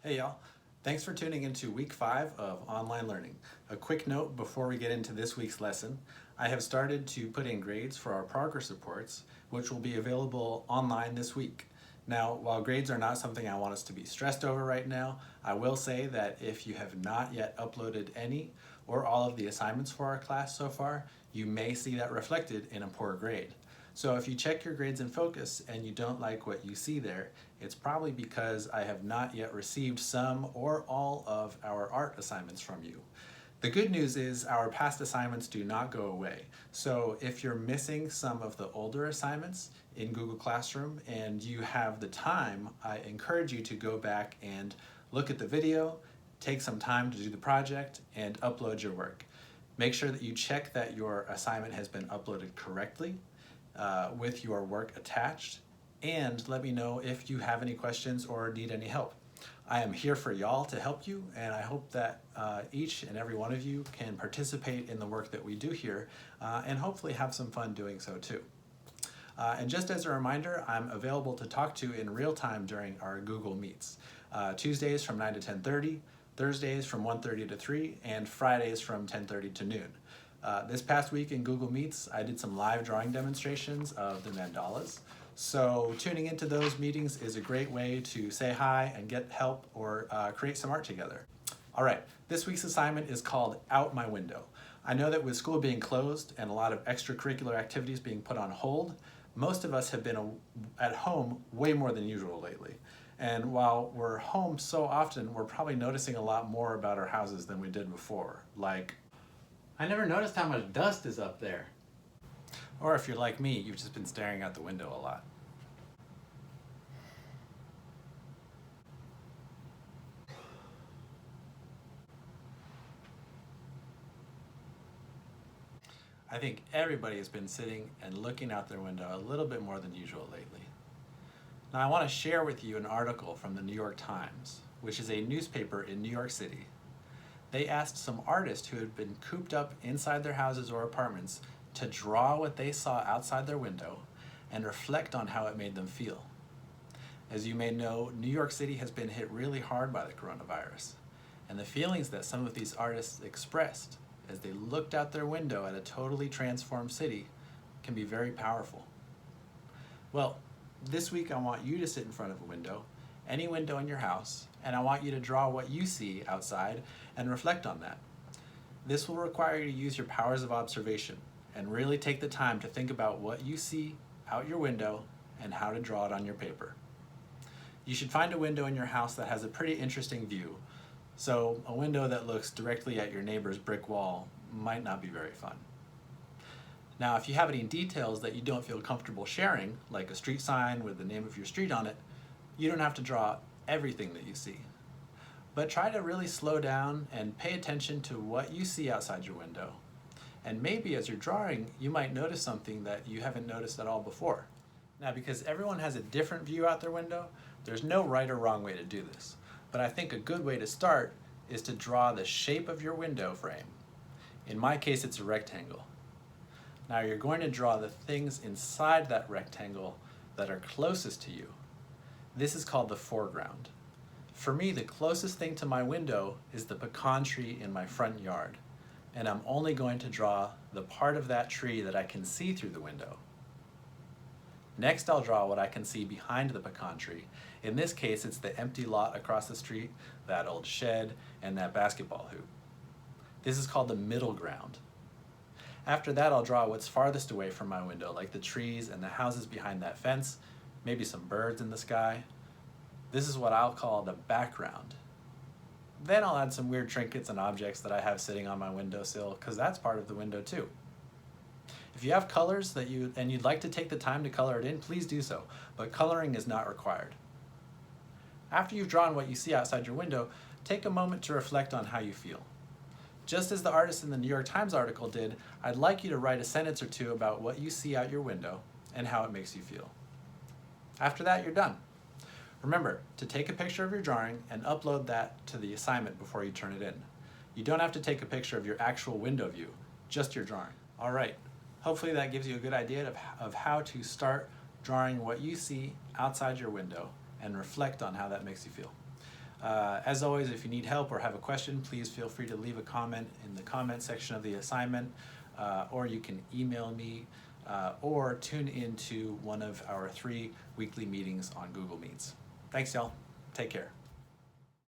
Hey y'all, thanks for tuning into week 5 of online learning. A quick note before we get into this week's lesson. I have started to put in grades for our progress reports, which will be available online this week. Now, while grades are not something I want us to be stressed over right now, I will say that if you have not yet uploaded any or all of the assignments for our class so far, you may see that reflected in a poor grade. So if you check your grades in Focus and you don't like what you see there, it's probably because I have not yet received some or all of our art assignments from you. The good news is our past assignments do not go away. So if you're missing some of the older assignments in Google Classroom and you have the time, I encourage you to go back and look at the video, take some time to do the project, and upload your work. Make sure that you check that your assignment has been uploaded correctly with your work attached, and let me know if you have any questions or need any help. I am here for y'all to help you, and I hope that each and every one of you can participate in the work that we do here and hopefully have some fun doing so too. And just as a reminder, I'm available to talk to in real time during our Google Meets. Tuesdays from 9 to 10:30, Thursdays from 1:30 to 3, and Fridays from 10:30 to noon. This past week in Google Meets, I did some live drawing demonstrations of the mandalas. So tuning into those meetings is a great way to say hi and get help or create some art together. All right, this week's assignment is called Out My Window. I know that with school being closed and a lot of extracurricular activities being put on hold, most of us have been at home way more than usual lately. And while we're home so often, we're probably noticing a lot more about our houses than we did before. Like, I never noticed how much dust is up there. Or if you're like me, you've just been staring out the window a lot. I think everybody has been sitting and looking out their window a little bit more than usual lately. Now I want to share with you an article from the New York Times, which is a newspaper in New York City. They asked some artists who had been cooped up inside their houses or apartments to draw what they saw outside their window and reflect on how it made them feel. As you may know, New York City has been hit really hard by the coronavirus, and the feelings that some of these artists expressed as they looked out their window at a totally transformed city can be very powerful. Well, this week I want you to sit in front of a window, any window in your house, and I want you to draw what you see outside and reflect on that. This will require you to use your powers of observation and really take the time to think about what you see out your window and how to draw it on your paper. You should find a window in your house that has a pretty interesting view. So a window that looks directly at your neighbor's brick wall might not be very fun. Now, if you have any details that you don't feel comfortable sharing, like a street sign with the name of your street on it, you don't have to draw everything that you see. But try to really slow down and pay attention to what you see outside your window. And maybe as you're drawing, you might notice something that you haven't noticed at all before. Now, because everyone has a different view out their window, there's no right or wrong way to do this. But I think a good way to start is to draw the shape of your window frame. In my case, it's a rectangle. Now you're going to draw the things inside that rectangle that are closest to you. This is called the foreground. For me, the closest thing to my window is the pecan tree in my front yard, and I'm only going to draw the part of that tree that I can see through the window. Next, I'll draw what I can see behind the pecan tree. In this case, it's the empty lot across the street, that old shed, and that basketball hoop. This is called the middle ground. After that, I'll draw what's farthest away from my window, like the trees and the houses behind that fence, maybe some birds in the sky. This is what I'll call the background. Then I'll add some weird trinkets and objects that I have sitting on my windowsill, because that's part of the window too. If you have colors that you'd like to take the time to color it in, please do so, but coloring is not required. After you've drawn what you see outside your window, take a moment to reflect on how you feel. Just as the artist in the New York Times article did, I'd like you to write a sentence or two about what you see out your window and how it makes you feel. After that, you're done. Remember to take a picture of your drawing and upload that to the assignment before you turn it in. You don't have to take a picture of your actual window view, just your drawing. All right, hopefully that gives you a good idea of how to start drawing what you see outside your window and reflect on how that makes you feel. As always, if you need help or have a question, please feel free to leave a comment in the comment section of the assignment, or you can email me, or tune into one of our 3 weekly meetings on Google Meets. Thanks, y'all. Take care.